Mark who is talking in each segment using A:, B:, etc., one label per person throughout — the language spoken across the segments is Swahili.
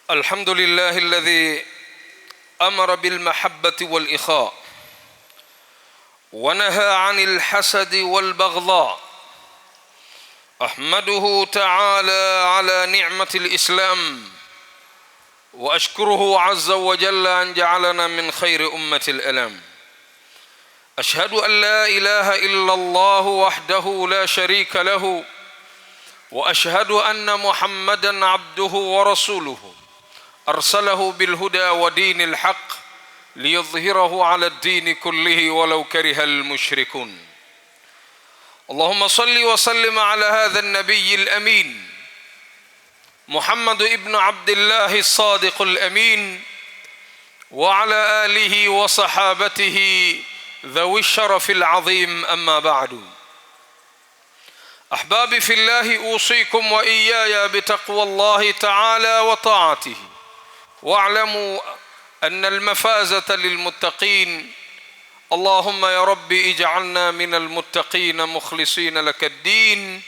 A: الحمد لله الذي أمر بالمحبة والإخاء ونهى عن الحسد والبغضاء. أحمده تعالى على نعمة الإسلام وأشكره عز وجل أن جعلنا من خير أمة الأنام. أشهد أن لا إله إلا الله وحده لا شريك له، وأشهد أن محمدًا عبده ورسوله أرسله بالهدى ودين الحق ليظهره على الدين كله ولو كره المشركون. اللهم صل وسلم على هذا النبي الأمين محمد ابن عبد الله الصادق الأمين، وعلى آله وصحابته ذوي الشرف العظيم. أما بعد، أحبابي في الله، أوصيكم وإياي بتقوى الله تعالى وطاعته، واعلموا أن المفازة للمتقين. اللهم يا رب اجعلنا من المتقين مخلصين لك الدين،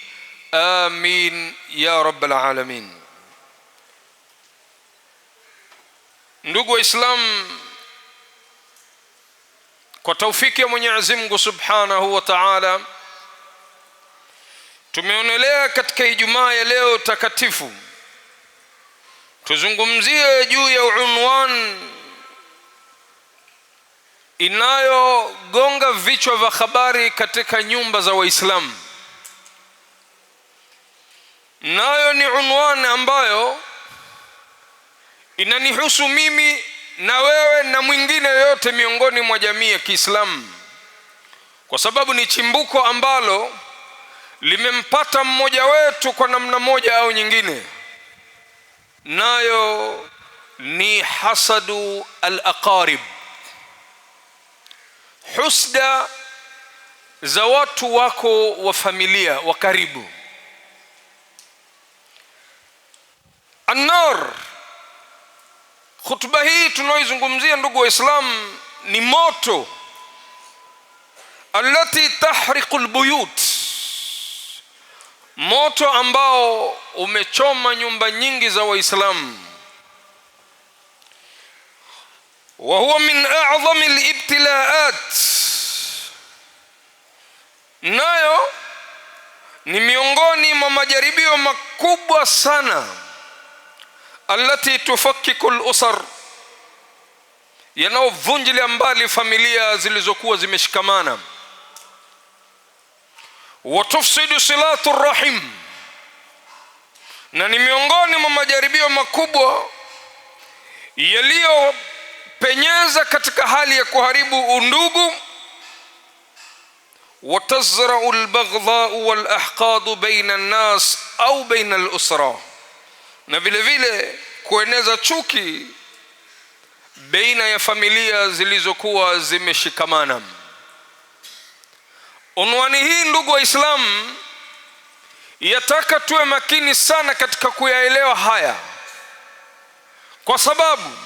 A: آمين يا رب العالمين. Ndugu Waislamu, kwa taufiki ya Mwenyezi Mungu Subhanahu wa Ta'ala, tumeonelea katika Ijumaa ya leo takatifu tuzungumzie juu ya unwan inayogonga vichwa vya habari katika nyumba za Waislamu. Nayo ni unwan ambayo inanihusu mimi na wewe na mwingine yote miongoni mwa jamii ya Kiislamu, kwa sababu ni chimbuko ambalo limempata mmoja wetu kwa namna moja au nyingine. Nayo ni hasadu al-aqarib, husda za watu wako wa familia wa karibu. An-nar, khutba hii tunaoizungumzia ndugu Waislamu, ni moto allati tahriqu al-buyut, moto ambao umechoma nyumba nyingi za Waislamu. Wa huwa min a'zami al-ibtilaat, nayo ni miongoni mwa majaribio makubwa sana, allati tufakkiku al-usar, yanaovunjilia mbali familia zilizokuwa zimeshikamana. Wa tufsidu silatu rahim, na ni miongoni mwa majaribio makubwa yaliyopenyeza katika hali ya kuharibu undugu. Wa tazra'u al-baghdha'u wal-ahqad baina an-nas au baina al-usra, na vile vile kueneza chuki baina ya familia zilizokuwa zimeshikamana. Unwani hii ndugu Waislamu yataka tuwe makini sana katika kuyaelewa haya, kwa sababu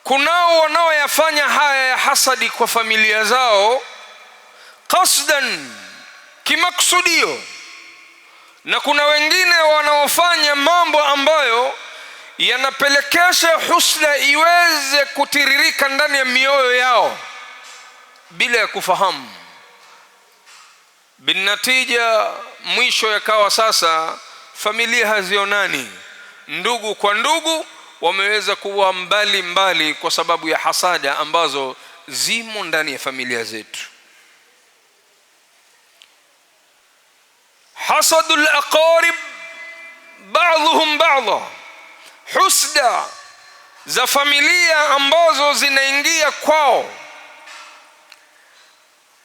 A: kunao wanaoyafanya haya ya hasadi kwa familia zao qasdan, kimaksudio, na kuna wengine wanaofanya mambo ambayo yanapelekesha husda iweze kutiririka ndani ya mioyo yao bila ya kufahamu. Binatija, mwisho yakawa sasa familia hazionani, ndugu kwa ndugu wameweza kuwa mbali mbali kwa sababu ya hasada ambazo zimo ndani ya familia zetu. Hasadul aqarib ba'dhuhum ba'dha, husda za familia ambazo zinaingia kwao,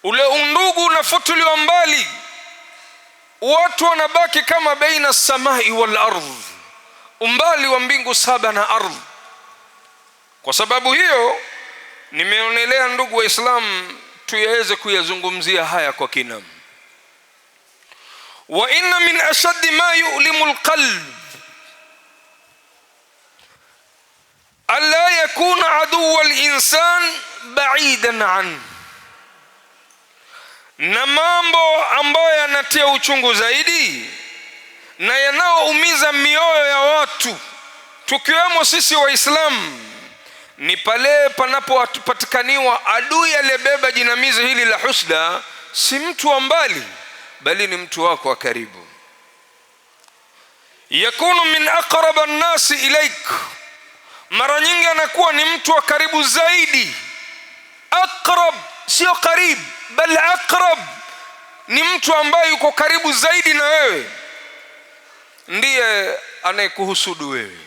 A: ule undugu unafutuliwa mbali, watu wanabaki kama baina samai wal ardh, umbali wa mbingu saba na ardhi. Kwa sababu hiyo nimeonelea ndugu Waislamu tuyaweze kuyazungumzia haya kwa kina. Wa inna min ashaddi ma yu'limu al-qalb alla yakuna aduwa al-insan ba'idan anhu, na mambo ambayo yanatia uchungu zaidi na yanaoumiza mioyo ya watu tukiwemo sisi Waislamu, ni pale panapopatikaniwa adui aliyebeba jinamizi hili la husda, si mtu wa mbali bali ni mtu wako wa karibu. Yakunu min aqrab an-nas ilaik, mara nyingi anakuwa ni mtu wa karibu zaidi. Aqrab sio karib, bal aqrab, ni mtu ambaye yuko karibu zaidi na wewe, ndiye anayekuhusudu wewe.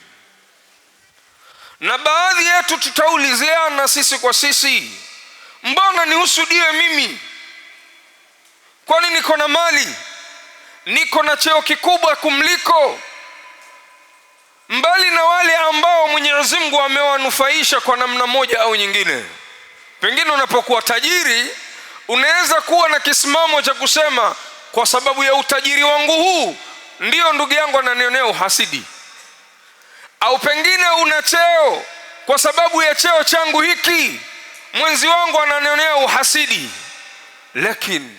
A: Na baadhi yetu tutauliziana sisi kwa sisi, mbona nihusudiwe mimi? Kwani niko na mali, niko na cheo kikubwa kumliko, mbali na wale ambao Mwenyezi Mungu amewanufaisha kwa namna moja au nyingine. Pengine unapokuwa tajiri unaweza kuwa na kisimamo cha kusema, kwa sababu ya utajiri wangu huu ndio ndugu yangu ananionea uhasidi. Au pengine una cheo, kwa sababu ya cheo changu hiki mwenzi wangu ananionea uhasidi. Lakini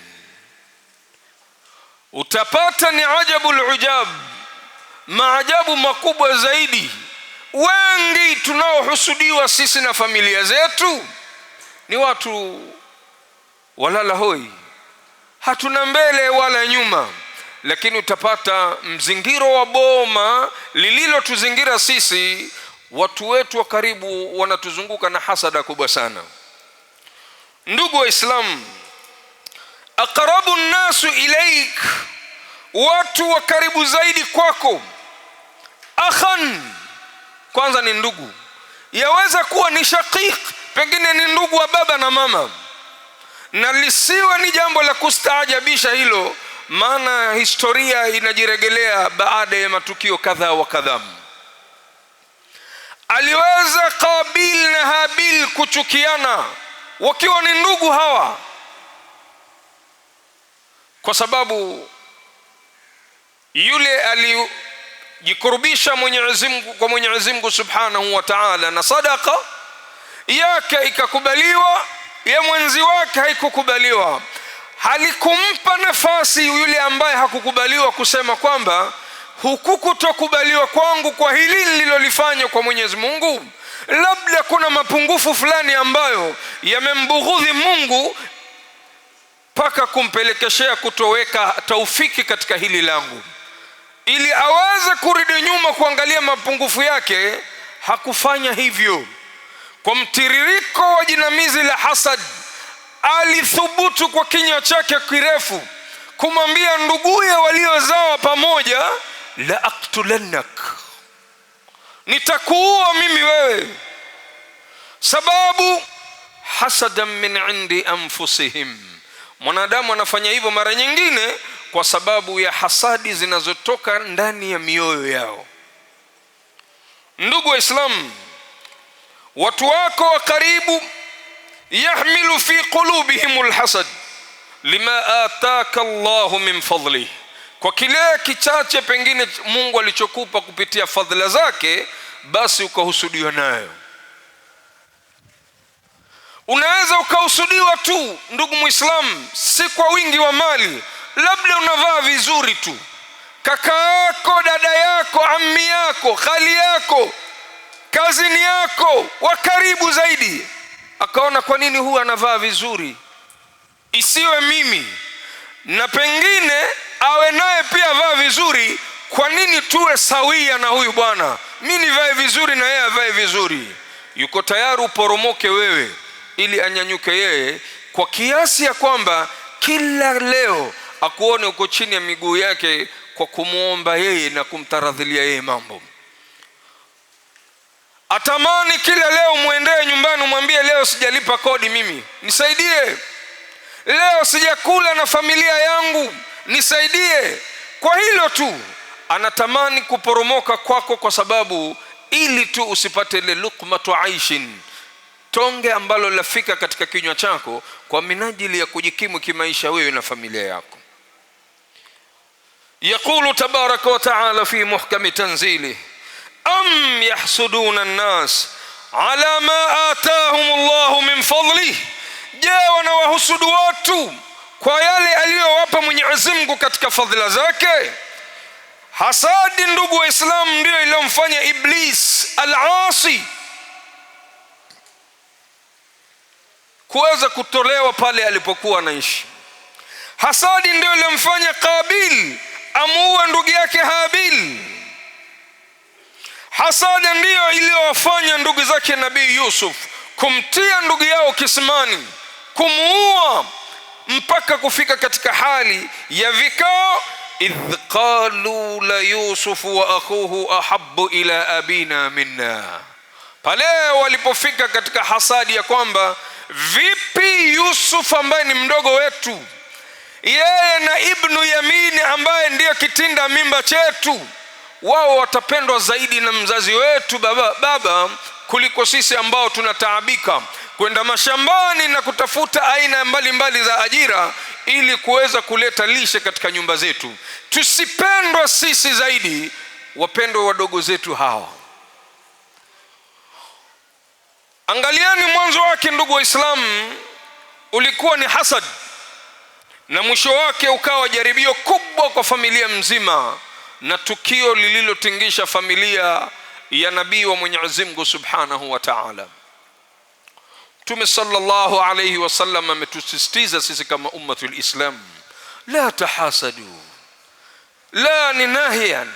A: utapata ni ajabul ujab, maajabu makubwa zaidi. Wengi tunaohusudiwa sisi na familia zetu ni watu walala hoi, hatuna mbele wala nyuma. Lakini utapata mzingiro wa boma lililotuzingira sisi, watu wetu wa karibu wanatuzunguka na hasada kubwa sana. Ndugu wa Islam, aqrabu an-nasu ilaik, watu wa karibu zaidi kwako. Akhan, kwanza ni ndugu, yaweza kuwa ni shaqiq, pengine ni ndugu wa baba na mama, na lisiwe ni jambo la kustaajabisha hilo, maana historia inajiregelea baada ya matukio kadha wa kadha. Aliweza Qabil na Habil kuchukiana wakiwa ni ndugu hawa, kwa sababu yule alijikurubisha kwa Mwenyezi Mungu Subhanahu wa Ta'ala, na sadaka yake ikakubaliwa, ya mwenzi wake haikukubaliwa. Halikumpa nafasi yule ambaye hakukubaliwa kusema kwamba huku kutokubaliwa kwangu kwa hili nililolifanya kwa Mwenyezi Mungu, labda kuna mapungufu fulani ambayo yamembughudhi Mungu paka kumpelekeshea kutoweka taufiki katika hili langu. Ili aweze kurudi nyuma kuangalia mapungufu yake, hakufanya hivyo. Kwa mtiririko wa jinamizi la hasad, alithubutu kwa kinywa chake kirefu kumwambia nduguye waliozaa pamoja, la aqtulannak, nitakuua mimi wewe. Sababu hasadan min indi anfusihim, mwanadamu anafanya hivyo mara nyingine kwa sababu ya hasadi zinazotoka ndani ya mioyo yao. Ndugu wa Islam, watu wako wa karibu yahmilu fi qulubihim alhasad lima ataka Allahu min fadlihi, kwa kile kichache pengine Mungu alichokupa kupitia fadhila zake, basi ukahusudiwa nayo. Unaweza ukahusudiwa tu ndugu Muislamu, si kwa wingi wa mali, labda unavaa vizuri tu, kaka yako, dada yako, ammi yako, khali yako, kazini yako wa karibu zaidi akaona kwa nini huyu anavaa vizuri, isiwe mimi? Na pengine awe naye pia avaa vizuri, kwa nini tuwe sawia na huyu bwana, mimi nivae vizuri na yeye avae vizuri? Yuko tayari uporomoke wewe ili anyanyuke yeye, kwa kiasi ya kwamba kila leo akuone uko chini ya miguu yake kwa kumuomba yeye na kumtaradhilia yeye mambo. Atamani kila leo muendee nyumbani umwambie, leo sijalipa kodi mimi, nisaidie. Leo sijakula na familia yangu, nisaidie. Kwa hilo tu anatamani kuporomoka kwako, kwa sababu ili tu usipate ile luqmatu aishin, tonge ambalo lafika katika kinywa chako kwa minajili ya kujikimu kimaisha wewe na familia yako. Yaqulu tabaraka wa ta'ala fi muhkami tanzili, am yahsuduna an-nas ala ma atahum Allahu min fadlihi, je, wanawahusudu watu kwa yale aliyowapa Mwenyezi Mungu katika fadhila zake? Hasadi, ndugu wa Islam, ndio iliyomfanya Iblis al-asi kuweza kutolewa pale alipokuwa anaishi. Hasadi ndio iliyomfanya Qabil amuue ndugu yake Habil. Hasadi ndio iliyowafanya ndugu zake Nabii Yusuf kumtia ndugu yao kisimani, kumuua, mpaka kufika katika hali ya vikao. idh qalu la Yusuf wa akhuhu ahabbu ila abina minna, pale walipofika katika hasadi ya kwamba vipi Yusuf ambaye ni mdogo wetu, yeye na Ibnu Yamini ambaye ndiyo kitinda mimba chetu, wao watapendwa zaidi na mzazi wetu baba kuliko sisi ambao tunataabika kwenda mashambani na kutafuta aina mbalimbali za ajira ili kuweza kuleta lishe katika nyumba zetu. Tusipendwa sisi zaidi, wapendwa wadogo zetu hawa. Angalieni mwanzo wake, ndugu wa Islam, ulikuwa ni hasad, na mwisho wake ukawa jaribio kubwa kwa familia mzima, na tukio lililotingisha familia ya nabii wa Mwenyezi Mungu Subhanahu wa Ta'ala. Mtume sallallahu alayhi wasallam ametusisitiza sisi kama ummatul Islam, la tahasadu, la ni nahyan.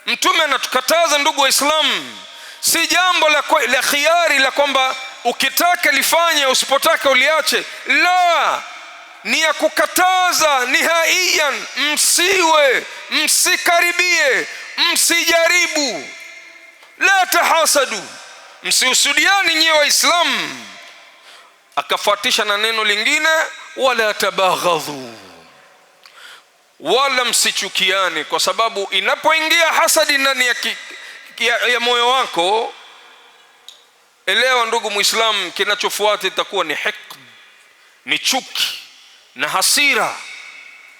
A: Mtume anatukataza, ndugu wa Islam, si jambo la khiari la kwamba ukitaka lifanye, usipotaka uliache. La, ni ya kukataza nihaiyan, msiwe, msikaribie, msijaribu. La tahasadu, msiusudiani nyie Waislamu. Akafuatisha na neno lingine, wala tabaghadhu, wala msichukiane, kwa sababu inapoingia hasadi ndani ya moyo wako, elewa ndugu Muislamu, kinachofuata itakuwa ni hiqd, ni chuki na hasira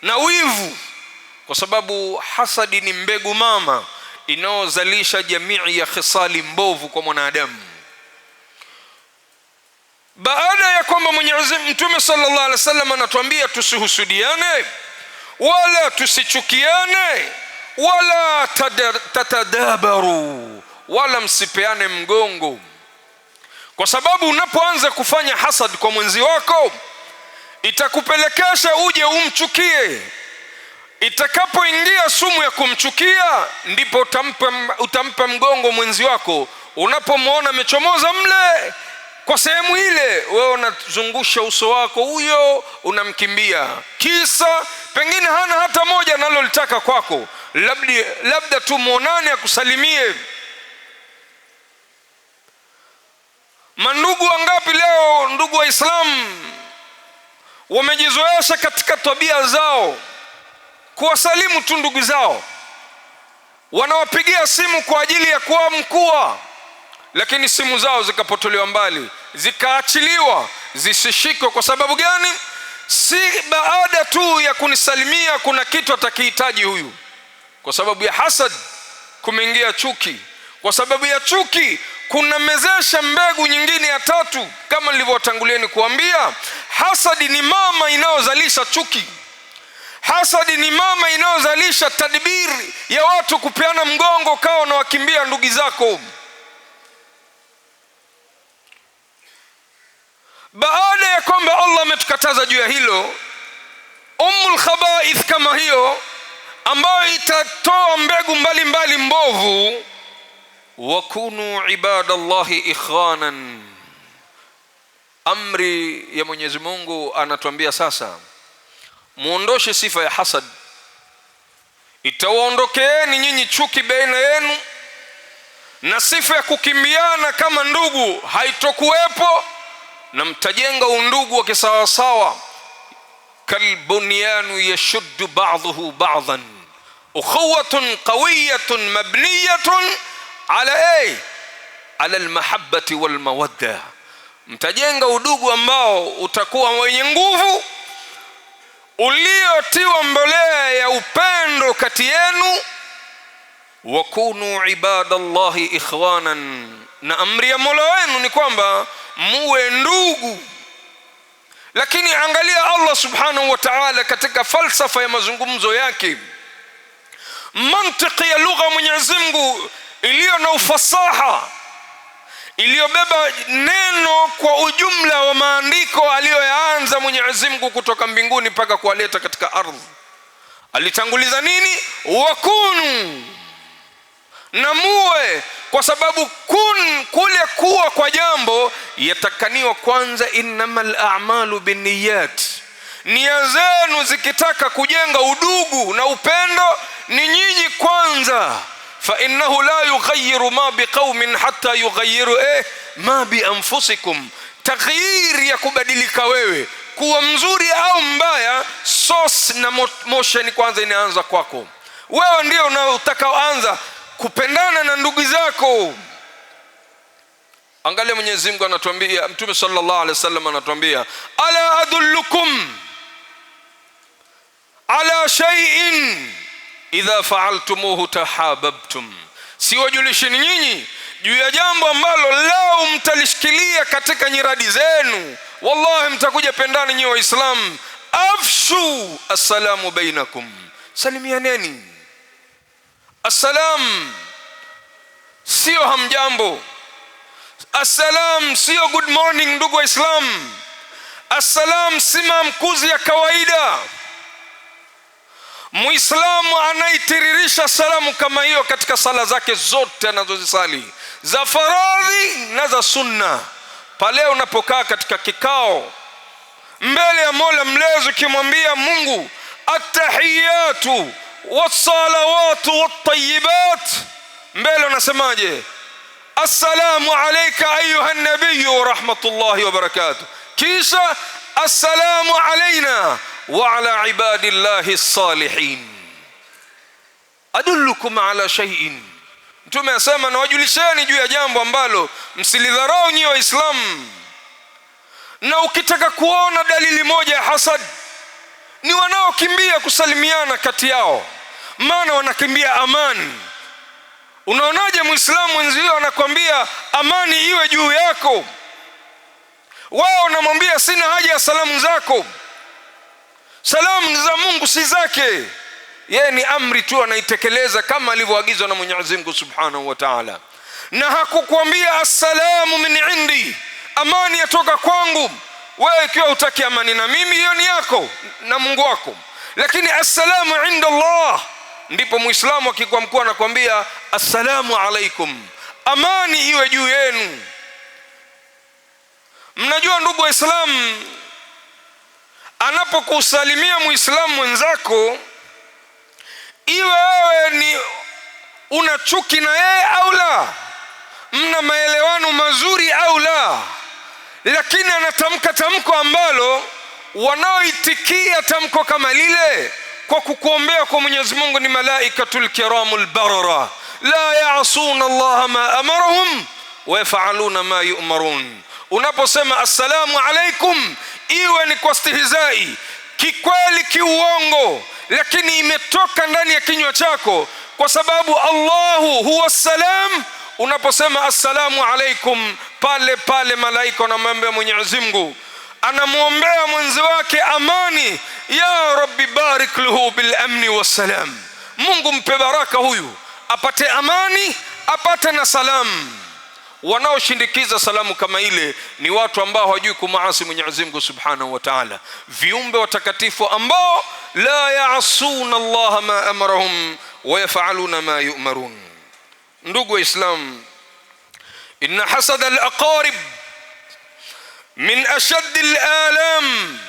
A: na wivu, kwa sababu hasadi ni mbegu mama inayozalisha jamii ya khisali mbovu kwa mwanadamu. Baada ya kwamba Mtume sallallahu alaihi wasallam anatuambia tusihusudiane wala tusichukiane wala tatadabaru, wala msipeane mgongo, kwa sababu unapoanza kufanya hasad kwa mwenzi wako itakupelekesha uje umchukie. Itakapoingia sumu ya kumchukia, ndipo utampa mgongo mwenzi wako. Unapomwona amechomoza mle kwa sehemu ile, wewe unazungusha uso wako, huyo unamkimbia, kisa pengine hana hata moja analolitaka kwako, labda tu muonane akusalimie. Mandugu wangapi leo, ndugu wa Islam, wamejizoesha katika tabia zao kuwasalimu tu ndugu zao, wanawapigia simu kwa ajili ya kuwa mkua, lakini simu zao zikapotolewa mbali, zikaachiliwa zisishikwe. Kwa sababu gani? Si baada tu ya kunisalimia kuna kitu atakihitaji huyu. Kwa sababu ya hasad kumeingia chuki. Kwa sababu ya chuki kunamezesha mbegu nyingine ya tatu, kama nilivyotangulieni kuambia. Hasadi ni mama inayozalisha chuki. Hasadi ni mama inayozalisha tadbiri ya watu kupeana mgongo, kao na wakimbia ndugu zako. Baada ya kwamba Allah ametukataza juu ya hilo, ummul khabaith kama hiyo ambayo itatoa mbegu mbalimbali mbovu, wakunu ibadallahi ikhwanan. Amri ya Mwenyezi Mungu anatuambia sasa, muondoshe sifa ya hasad, itawaondokeeni nyinyi chuki baina yenu, na sifa ya kukimbiana kama ndugu haitokuwepo, na mtajenga undugu wa kisawasawa. kalbunyanu yashuddu ba'dhuhu ba'dhan, ukhuwatun qawiyatun mabniyatun ala almahabbati walmawadda. Mtajenga udugu ambao utakuwa wenye nguvu, uliotiwa mbolea ya upendo kati yenu. wakunu ibadallahi ikhwanan, na amri ya Mola wenu ni kwamba muwe ndugu. Lakini angalia Allah subhanahu wa ta'ala katika falsafa ya mazungumzo yake, mantiki ya lugha Mwenyezi Mungu iliyo na ufasaha, iliyobeba neno kwa ujumla wa maandiko aliyoyaanza Mwenyezi Mungu kutoka mbinguni mpaka kuwaleta katika ardhi. Alitanguliza nini? Wakunu, na muwe, kwa sababu kule kuwa kwa jambo yatakaniwa kwanza, innamal a'malu binniyat. Nia zenu zikitaka kujenga udugu na upendo ni nyinyi kwanza. Fa innahu la yughayyiru ma biqaumin hatta yughayyiru ma bi anfusikum. Taghyir ya kubadilika wewe kuwa mzuri au mbaya, source na motion kwanza inaanza kwako. Wewe ndio unaotakaanza kupendana na ndugu zako. Angalia Mwenyezi Mungu anatuambia, Mtume sallallahu alaihi wasallam anatuambia, ala adullukum ala shay'in idha fa'altumuhu tahabbtum. Siwajulisheni nyinyi juu ya jambo ambalo lao mtalishikilia katika nyiradi zenu, wallahi mtakuja pendana nyinyi Waislamu. Afshu assalamu bainakum, salimianeni. Assalam sio hamjambo, assalam sio good morning ndugu Waislamu, assalam si maamkuzi ya kawaida. Muislamu anaitiririsha salamu kama hiyo katika sala zake zote anazozisali, za faradhi na za sunna. Pale unapokaa katika kikao mbele ya Mola mlezi ukimwambia Mungu attahiyatu wassalawatu wattayyibat, mbele unasemaje? Assalamu alayka ayuha nabiyyu wa rahmatullahi wa barakatuh, kisha assalamu alayna wa ala ibadillahi salihin. Adullukum ala shay'in, Mtume asema na wajulisheni juu ya jambo ambalo msilidharau nyinyi Waislamu. Na ukitaka kuona dalili moja ya hasad ni wanaokimbia kusalimiana kati yao, maana wanakimbia amani. Unaonaje Muislamu mwenzio anakwambia amani iwe juu yako, wao unamwambia sina haja ya salamu zako, salamu za Mungu si zake. Yeye ni amri tu anaitekeleza kama alivyoagizwa na Mwenyezi Mungu Subhanahu wa Ta'ala. Na hakukwambia assalamu min indi, amani yatoka kwangu. Wewe ikiwa utaki amani na mimi, hiyo ni yako na Mungu wako, lakini assalamu inda Allah, ndipo Muislamu akikuwa mkuu anakuambia assalamu alaikum, amani iwe juu yenu. Mnajua ndugu Waislamu, anapokusalimia Muislamu mwenzako, iwe wewe ni una chuki na yeye au la, mna maelewano mazuri au la, lakini anatamka tamko ambalo wanaoitikia tamko kama lile kwa kukuombea kwa Mwenyezi Mungu ni malaikatul kiramul barara, la ya'suna Allah ma amarahum wa yaf'aluna ma yu'marun. Unaposema assalamu alaikum, iwe ni kwa stihizai, kikweli, kiuongo, lakini imetoka ndani ya kinywa chako, kwa sababu Allahu huwa salam. Unaposema assalamu alaikum, pale pale malaika wanamwambia Mwenyezi Mungu, anamuombea mwenzi wake amani, ya rabbi barik lahu bil amni wassalam, Mungu mpe baraka huyu, apate amani, apate na salamu. Wanaoshindikiza salamu kama ile ni watu ambao hawajui kumaasi Mwenyezi Mungu Subhanahu wa Ta'ala, viumbe watakatifu ambao la ya'suna Allah ma amarahum wa yaf'aluna ma yu'marun. Ndugu wa Islam, inna hasad al-aqarib min ashad al-alam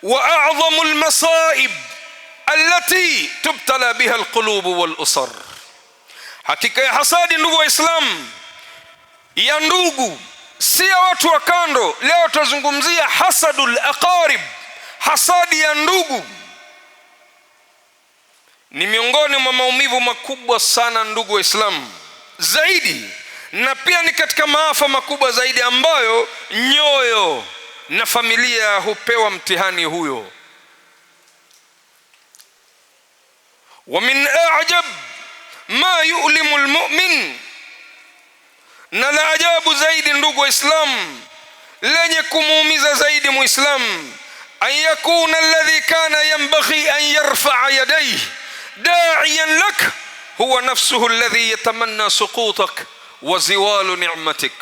A: wa a'zam al-masa'ib allati tubtala biha al-qulub wal-usar. Hakika ya hasadi, ndugu wa Islam, ya ndugu, si ya watu wa kando. Leo tutazungumzia hasadul aqarib, hasadi ya ndugu. Ni miongoni mwa maumivu makubwa sana, ndugu wa Islam, zaidi, na pia ni katika maafa makubwa zaidi ambayo nyoyo na familia hupewa mtihani huyo. Wa min a'jab ma yu'limu al-mu'min, na la ajabu zaidi, ndugu wa Islam, lenye kumuumiza zaidi Muislam, an yakuna alladhi kana yanbaghi an yarfa'a yadayhi da'iyan lak huwa nafsuhu alladhi yatamanna suqutak wa ziwalu ni'matik.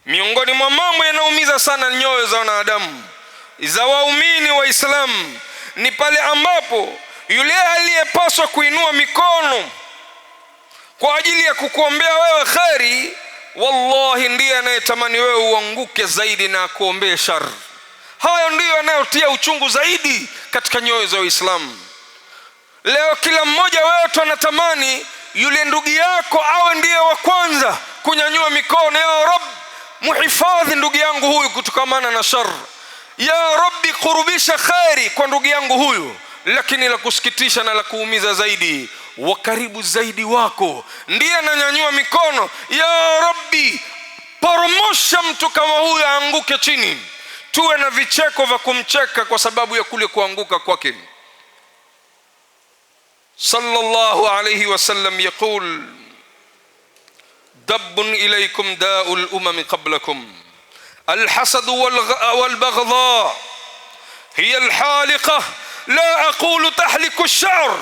A: Miongoni mwa mambo yanaumiza sana nyoyo za wanadamu za waumini wa Islam ni pale ambapo yule aliyepaswa kuinua mikono kwa ajili ya kukuombea wewe kheri, wallahi ndiye anayetamani wewe uanguke zaidi na kuombea shar. Hayo ndiyo yanayotia uchungu zaidi katika nyoyo za Uislamu. Leo kila mmoja wetu anatamani yule ndugu yako awe ndiye wa kwanza kunyanyua mikono, ya Rabb muhifadhi ndugu yangu huyu kutokamana na shar, ya Rabbi kurubisha kheri kwa ndugu yangu huyu. Lakini la kusikitisha na la kuumiza zaidi, wa karibu zaidi wako ndiye ananyanyua mikono, ya Rabbi poromosha mtu kama huyu aanguke chini, tuwe na vicheko vya kumcheka kwa sababu ya kule kuanguka kwake. Sallallahu alayhi wasallam yaqul dabbun ilaykum da'ul umam qablakum الحسد والبغضاء هي الحالقة لا أقول تحلق الشعر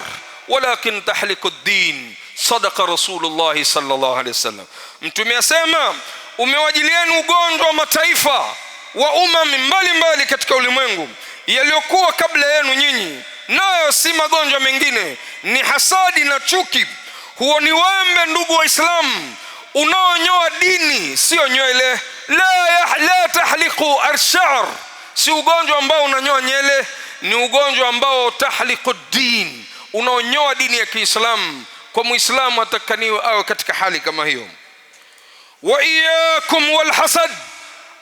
A: ولكن تحلق الدين. صدق رسول الله صلى الله عليه وسلم. Mtume asema umewajilieni ugonjwa wa mataifa wa umami mbalimbali katika ulimwengu yaliyokuwa kabla yenu nyinyi, nayo si magonjwa mengine, ni hasadi na chuki. Huo ni wembe, ndugu wa Islam, unaonyoa dini, sio nywele. La tahliqu ash-sha'r, si ugonjwa ambao unanyoa nyele, ni ugonjwa ambao tahliqu din, unaonyoa dini ya Kiislamu. Kwa Muislamu atakaniwa awe katika hali kama hiyo. Wa iyyakum wal hasad,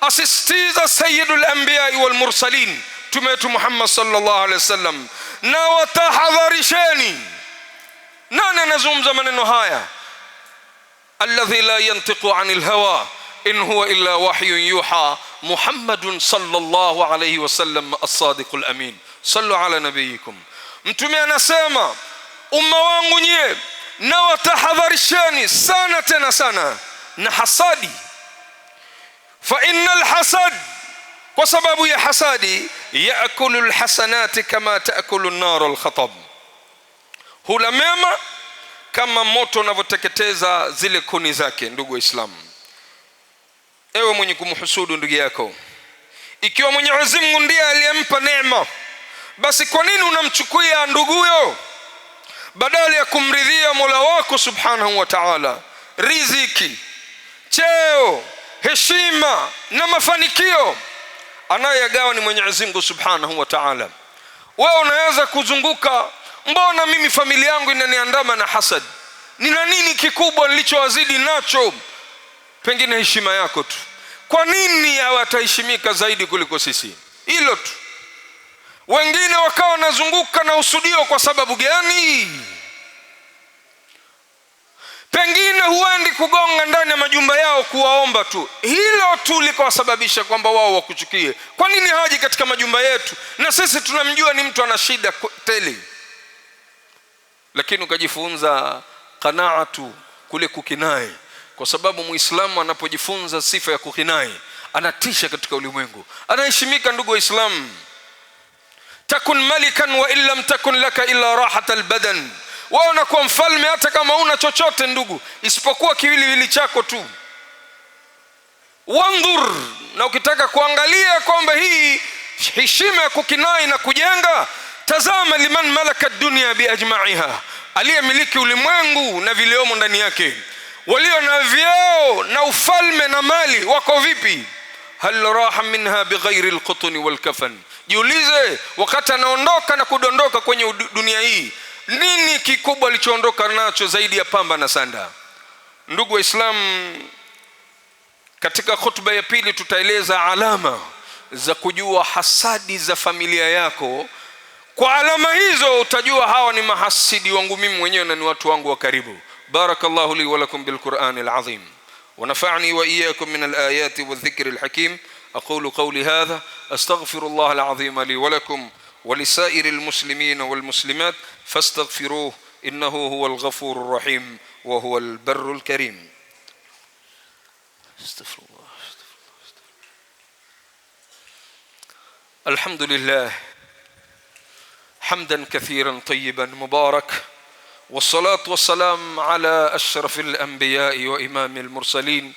A: asistiza sayyidul anbiya wal mursalin, Mtume wetu Muhammad sallallahu alaihi wasallam, na watahadharisheni. Nani anazungumza maneno haya? Alladhi la yantiqu anil hawa in huwa illa wahyun yuha, Muhammadun sallallahu alayhi wasallam as-sadiqul amin. Sallu ala nabiyikum. Mtume anasema umma wangu nyie na watahadharisheni sana tena sana na hasadi. Fa innal hasad, kwa sababu ya hasadi, yaakulu alhasanati kama taakulu an-nar al-khatab, hula mema kama moto unavyoteketeza zile kuni zake. Ndugu wa Islam, ewe mwenye kumhusudu ndugu yako, ikiwa Mwenyezi Mungu ndiye aliyempa neema, basi kwa nini unamchukia nduguyo badala ya kumridhia Mola wako subhanahu wa ta'ala? Riziki, cheo, heshima na mafanikio anayoyagawa ni Mwenyezi Mungu subhanahu wa ta'ala. Wewe unaweza kuzunguka, mbona mimi familia yangu inaniandama na hasad? Nina nini kikubwa nilichowazidi nacho? Pengine heshima yako tu. Kwa nini hawataheshimika zaidi kuliko sisi? Hilo tu. Wengine wakawa wanazunguka na usudio kwa sababu gani? Pengine huendi kugonga ndani ya majumba yao kuwaomba tu, hilo tu likawasababisha kwamba wao wakuchukie. Kwa nini hawaji katika majumba yetu na sisi tunamjua ni mtu ana shida tele? Lakini ukajifunza qanaatu, kule kukinai, kwa sababu Muislamu anapojifunza sifa ya kukinai anatisha katika ulimwengu, anaheshimika. Ndugu wa Islam, takun malikan wa illam takun laka illa rahat albadan, wewe unakuwa mfalme hata kama una chochote ndugu isipokuwa kiwiliwili chako tu. Wandur, na ukitaka kuangalia kwamba hii heshima ya kukinai na kujenga, tazama liman malaka dunya biajma'iha, aliyemiliki ulimwengu na viliomo ndani yake. Walio na vyeo na ufalme na mali wako vipi? Hal raha minha bighairi alqutni walkafan. Jiulize, wakati anaondoka na kudondoka kwenye dunia hii, nini kikubwa alichoondoka nacho zaidi ya pamba na sanda? Ndugu wa Islam, katika khutba ya pili tutaeleza alama za kujua hasadi za familia yako. Kwa alama hizo utajua hawa ni mahasidi wangu mimi mwenyewe na ni watu wangu wa karibu. Barakallahu li wa lakum bil Qur'anil azim wa nafa'ni wa iyyakum min al ayati wa dhikril hakim. أقول قولي هذا أستغفر الله العظيم لي ولكم ولسائر المسلمين والمسلمات فاستغفروه إنه هو الغفور الرحيم وهو البر الكريم. استغفر الله. الحمد لله حمدا كثيرا طيبا مبارك والصلاة والسلام على أشرف الأنبياء وإمام المرسلين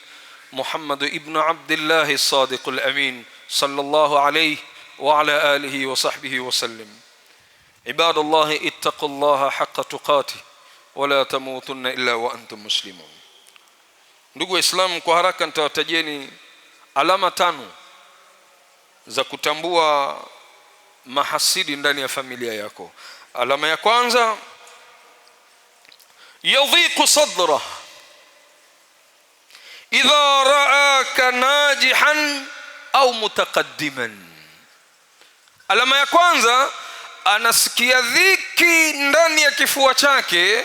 A: محمد ابن عبد الله الصادق الأمين صلى الله عليه وعلى آله وصحبه وسلم. عباد الله اتقوا الله حق تقاته ولا تموتن إلا وأنتم مسلمون. Ndugu Waislamu, kwa haraka nitawatajieni alama 5 za kutambua mahasidi ndani ya familia yako. Alama ya kwanza, yadhiqu sadrah idha ra'aka najihan au mutaqaddiman. Alama ya kwanza, anasikia dhiki ndani ya kifua chake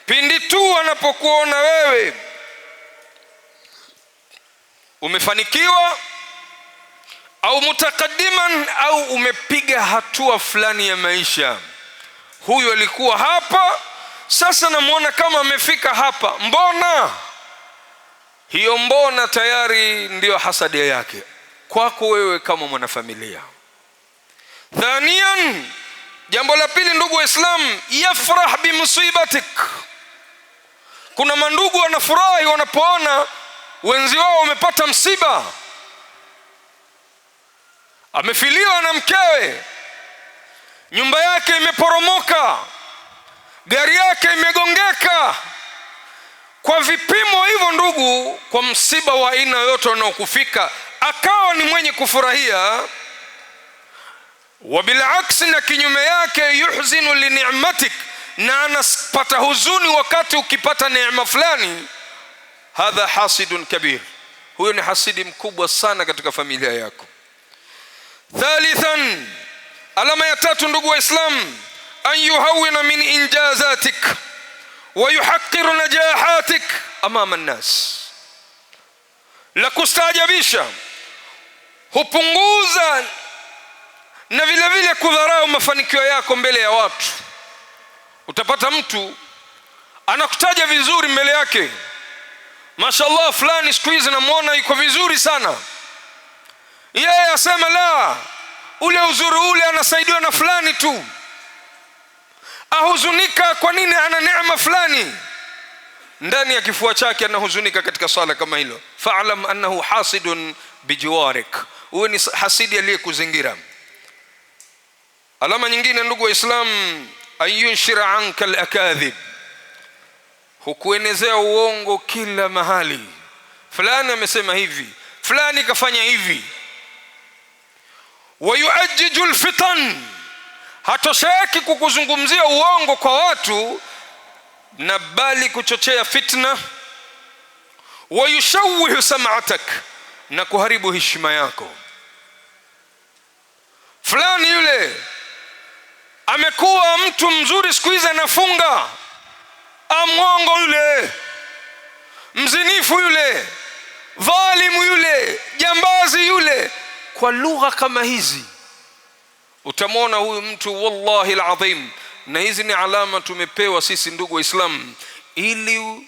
A: pindi tu anapokuona wewe umefanikiwa au mutakaddiman, au umepiga hatua fulani ya maisha. Huyu alikuwa hapa, sasa namuona kama amefika hapa. Mbona? Hiyo mbona tayari ndiyo hasadi yake kwako wewe kama mwanafamilia. Thaniyan, jambo la pili ndugu Waislamu, yafrah bimusibatik. Kuna mandugu wanafurahi wanapoona wenzi wao wamepata msiba. Amefiliwa na mkewe, nyumba yake imeporomoka, gari yake imegongeka. Kwa vipimo hivyo ndugu, kwa msiba wa aina yote unaokufika, akawa ni mwenye kufurahia. Wabilaksi, na kinyume yake, yuhzinu li ni'matik, na anapata huzuni wakati ukipata neema fulani. Hadha hasidun kabir, huyo ni hasidi mkubwa sana katika familia yako. Thalithan, alama ya 3 ndugu Waislamu, an yuhawwina min injazatik wa yuhaqqiru najahatik amama an-nas. La kustaajabisha, hupunguza na vile vile kudharau mafanikio yako mbele ya watu. Utapata mtu anakutaja vizuri mbele yake, mashallah fulani siku hizi namuona yuko vizuri sana. Yeye asema la, ule uzuri ule anasaidiwa na fulani tu. Ahuzunika kwa nini ana neema fulani. Ndani ya kifua chake anahuzunika katika swala kama hilo. Fa'lam annahu hasidun bijiwarik, huyo ni hasidi aliyekuzingira. Alama nyingine ndugu Waislamu, ayunshira anka al-akadhib, hukuenezea uongo kila mahali. Fulani amesema hivi, fulani kafanya hivi. Wayuajjiju al-fitan, hatosheki kukuzungumzia uongo kwa watu, na bali kuchochea fitna. Wayushawwihu sam'atak, na kuharibu heshima yako. Fulani yule amekuwa mtu mzuri siku hizi, anafunga. Amwongo yule, mzinifu yule, dhalimu yule, jambazi yule. Kwa lugha kama hizi utamwona huyu mtu, wallahi alazim. Na hizi ni alama tumepewa sisi ndugu Waislamu, ili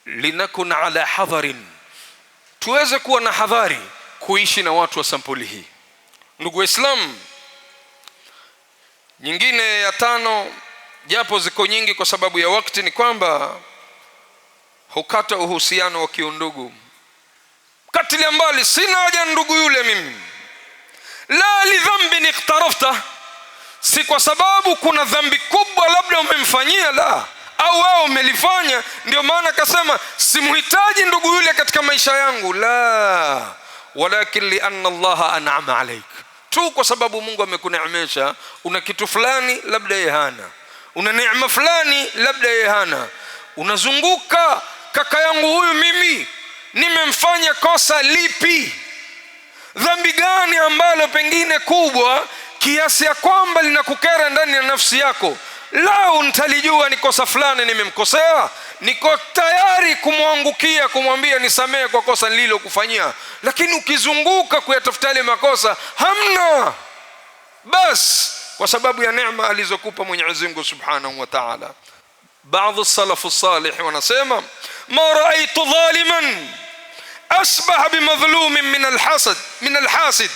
A: linakuna ala hadharin, tuweze kuwa na hadhari kuishi na watu wa sampuli hii. Ndugu Waislamu, nyingine ya 5, japo ziko nyingi kwa sababu ya wakati, ni kwamba hukata uhusiano wa kiundugu. Katilia mbali, sina haja ndugu yule mimi. La li dhanbin iqtarafta, si kwa sababu kuna dhambi kubwa labda umemfanyia, la, au wewe umelifanya ndio maana akasema simhitaji ndugu yule katika maisha yangu. La, walakin li anna Allah an'ama alayk, tu kwa sababu Mungu amekuneemesha. Una kitu fulani labda yeye hana, una neema fulani labda yeye hana. Unazunguka, kaka yangu huyu mimi nimemfanya kosa lipi? Dhambi gani ambalo pengine kubwa kiasi ya kwamba linakukera ndani ya nafsi yako? Lao nitalijua ni kosa fulani nimemkosea, niko tayari kumwangukia, kumwambia nisamehe kwa kosa nililokufanyia. Lakini ukizunguka kuyatafuta ile makosa, hamna. Bas kwa sababu ya neema alizokupa Mwenyezi Mungu Subhanahu wa Ta'ala. Baadhi salafu salih wanasema, ma ra'aytu dhaliman asbah bimadhlumin min alhasid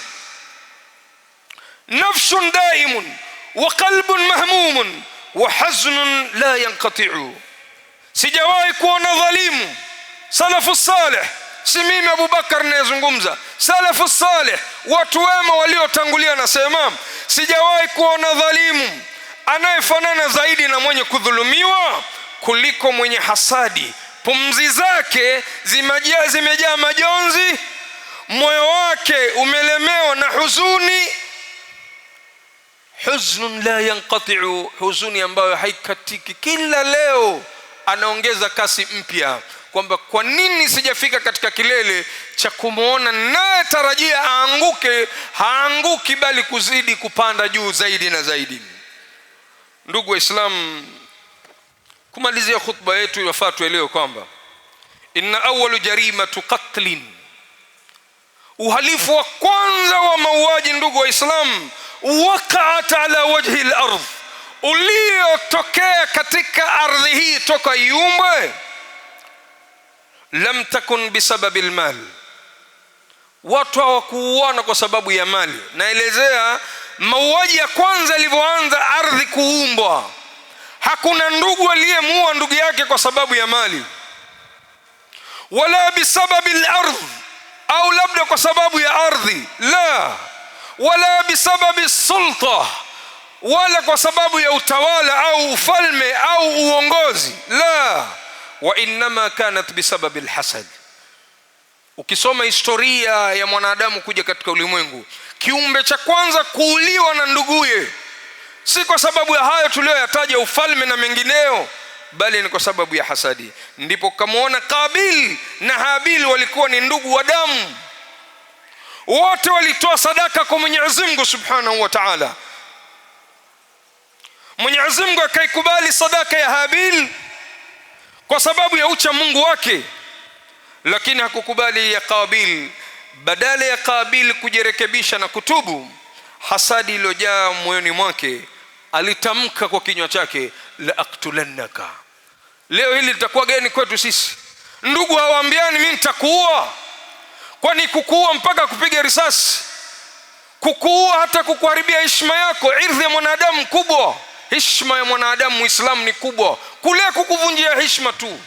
A: nafsun daimun wa qalbun mahmumun wa haznun la yanqati'u. Sijawahi kuona dhalimu. Salafu salih, si mimi Abu Bakar ninayezungumza, salafu salih, watu wema waliotangulia, nasema sijawahi kuona dhalimu anayefanana zaidi na mwenye kudhulumiwa kuliko mwenye hasadi. Pumzi zake zimejaa majonzi, moyo wake umelemewa na huzuni. Huznun la yanqati'u, huzuni ambayo haikatiki. Kila leo anaongeza kasi mpya kwamba kwa nini sijafika katika kilele cha kumuona naye tarajia aanguke. Haanguki bali kuzidi kupanda juu zaidi na zaidi. Ndugu Waislamu, kumalizia khutba yetu yafaa tuelewe kwamba inna awwalu jarimatu qatlin, uhalifu wa kwanza wa mauaji, ndugu Waislamu, waqa'at ala wajhi al-ardh, uliotokea katika ardhi hii toka iumbwe, lam takun bisababi al-mal. Watu hawakuuana kwa sababu ya mali. Naelezea mauaji ya kwanza yalivyoanza ardhi kuumbwa. Hakuna ndugu aliyemuua ndugu yake kwa sababu ya mali, wala bisababi al-ardh, au labda kwa sababu ya ardhi, la, wala bisababi sulta, wala kwa sababu ya utawala au ufalme au uongozi, la, wa inma kanat bisababi al-hasad. Ukisoma historia ya mwanadamu kuja katika ulimwengu, kiumbe cha kwanza kuuliwa na nduguye si kwa sababu ya hayo tuliyoyataja, ufalme na mengineo, bali ni kwa sababu ya hasadi. Ndipo kamaona Kabil na Habil walikuwa ni ndugu wa damu, wote walitoa sadaka kwa Mwenyezi Mungu Subhanahu wa Ta'ala. Mwenyezi Mungu akaikubali sadaka ya Habil kwa sababu ya ucha Mungu wake, lakini hakukubali ya Kabil. Badala ya Kabil kujirekebisha na kutubu, hasadi iliyojaa moyoni mwake, alitamka kwa kinywa chake, la aqtulannaka. Leo hili litakuwa gani kwetu sisi? Ndugu hawaambiani mimi nitakuua. Kwani kukuua mpaka kupiga risasi? Kukuua hata kukuharibia heshima yako, irdhi ya mwanadamu kubwa. Heshima ya mwanadamu Muislamu ni kubwa, kule kukuvunjia heshima tu,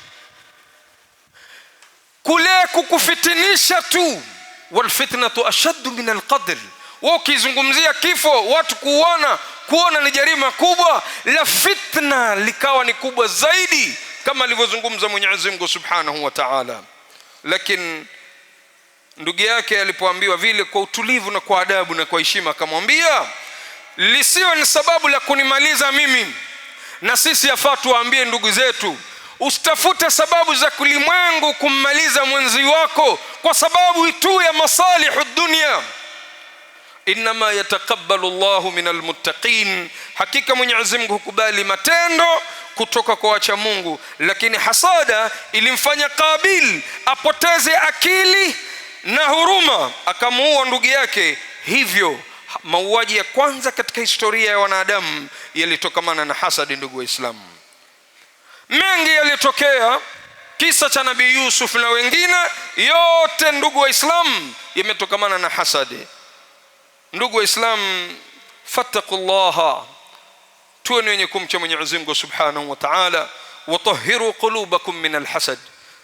A: kule kukufitinisha tu. Wal fitnatu ashaddu min al-qatl. Ukizungumzia kifo, watu kuona ni jarima kubwa, la fitna likawa ni kubwa zaidi, kama alivyozungumza Mwenyezi Mungu Subhanahu wa Ta'ala. Lakini ndugu yake alipoambiwa vile kwa utulivu na kwa adabu na kwa heshima, akamwambia lisiwe ni sababu la kunimaliza mimi. Na sisi yafaa tuwaambie ndugu zetu, usitafute sababu za kulimwengu kummaliza mwenzi wako kwa sababu tu ya masalihu dunia. Inma yatakabbalu Allahu minal muttaqin, hakika Mwenyezi Mungu hukubali matendo kutoka kwa wacha Mungu. Lakini hasada ilimfanya Kabil apoteze akili na huruma, akamuua ndugu yake. Hivyo mauaji ya kwanza katika historia ya wanadamu yalitokamana na hasadi. Ndugu Waislamu, mengi yalitokea, kisa cha Nabii Yusuf na wengine, yote ndugu Waislamu yametokamana na hasadi. Ndugu Waislamu, fattaqullaha, tuwe wenye kumcha Mwenyezi Mungu Subhanahu wa Ta'ala, watahhiru qulubakum min alhasad,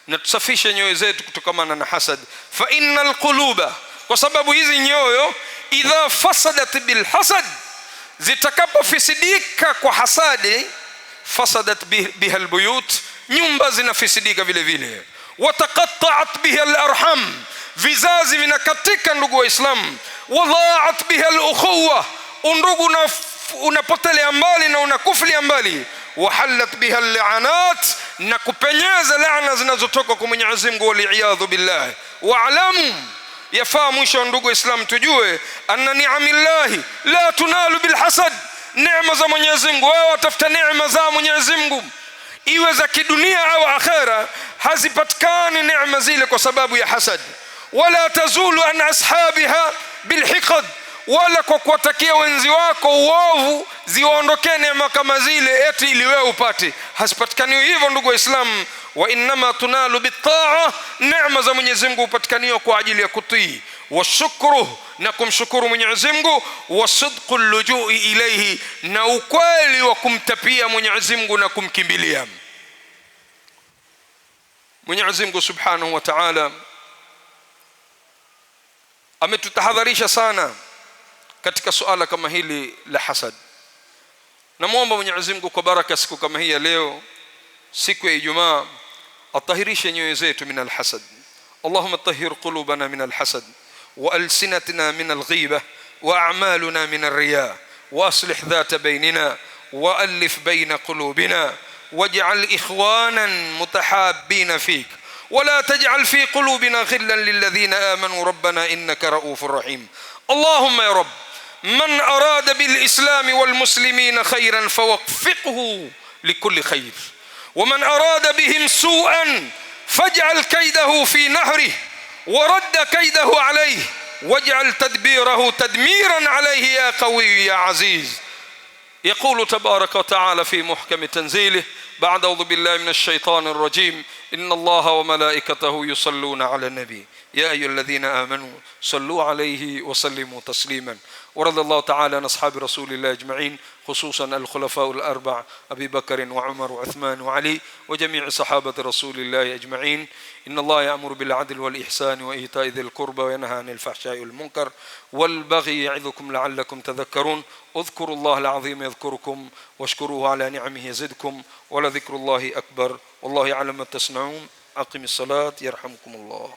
A: na tusafishe nyoyo zetu kutokamana na hasad. Fa innal quluba, kwa sababu hizi nyoyo idha fasadat bil hasad, zitakapofisidika kwa hasadi, fasadat biha albuyut, nyumba zinafisidika vile vile. Wataqatta'at biha alarham, vizazi vinakatika ndugu Waislamu. Wadha'at biha alukhuwa, undugu unapotelea mbali na unakufilia mbali. Wahallat biha al'anat, na kupenyeza laana zinazotoka kwa Mwenyezi Mungu, wali'iyadhu billah. Wa'lamu, yafaa mwisho ndugu Waislamu tujue, anna ni'amillahi la tunalu bilhasad, neema za Mwenyezi Mungu, wewe watafuta neema za Mwenyezi Mungu iwe za kidunia au akhera, hazipatikani neema zile kwa sababu ya hasad. Wala tazulu an ashabiha bilhiqad, wala kwa kuwatakia wenzi wako uovu ziwaondokee neema kama zile eti ili wewe upate. Hasipatikani hivyo ndugu Waislamu. Wa inma tunalu bitaa, neema za Mwenyezi Mungu hupatikaniwa kwa ajili ya kutii. washukruhu, na kumshukuru Mwenyezi Mungu, wasidqul lujui ilayhi, na ukweli wa kumtapia Mwenyezi Mungu na kumkimbilia Mwenyezi Mungu Subhanahu wa Ta'ala. Ametutahadharisha sana katika suala kama hili la hasad. Namuomba Mwenyezi Mungu kwa baraka siku kama hii ya leo, siku ya Ijumaa, atahirishe nyoyo zetu min alhasad. Allahumma tahhir qulubana min alhasad wa alsinatina min alghiba wa a'maluna min alriya wa aslih dhata baynina wa alif bayna qulubina waj'al ikhwanan mutahabbina fik ولا تجعل في قلوبنا غلا للذين آمنوا ربنا إنك رؤوف رحيم. اللهم يا رب من أراد بالإسلام والمسلمين خيرا فوفقه لكل خير، ومن أراد بهم سوءا فاجعل كيده في نحره ورد كيده عليه واجعل تدبيره تدميرا عليه يا قوي يا عزيز. يقول تبارك وتعالى في محكم تنزيله بعد أعوذ بالله من الشيطان الرجيم: إن الله وملائكته يصلون على النبي يا أيها الذين آمنوا صلوا عليه وسلموا تسليما. ورضي الله تعالى عن أصحاب رسول الله أجمعين، خصوصا الخلفاء الأربع أبي بكر وعمر وعثمان وعلي وجميع صحابة رسول الله أجمعين. إن الله يأمر بالعدل والإحسان وإيتاء ذي القربى وينهى عن الفحشاء والمنكر والبغي يعظكم لعلكم تذكرون. اذكروا الله العظيم يذكركم واشكروه على نعمه يزدكم ولذكر الله أكبر والله يعلم ما تصنعون. أقم الصلاة يرحمكم الله.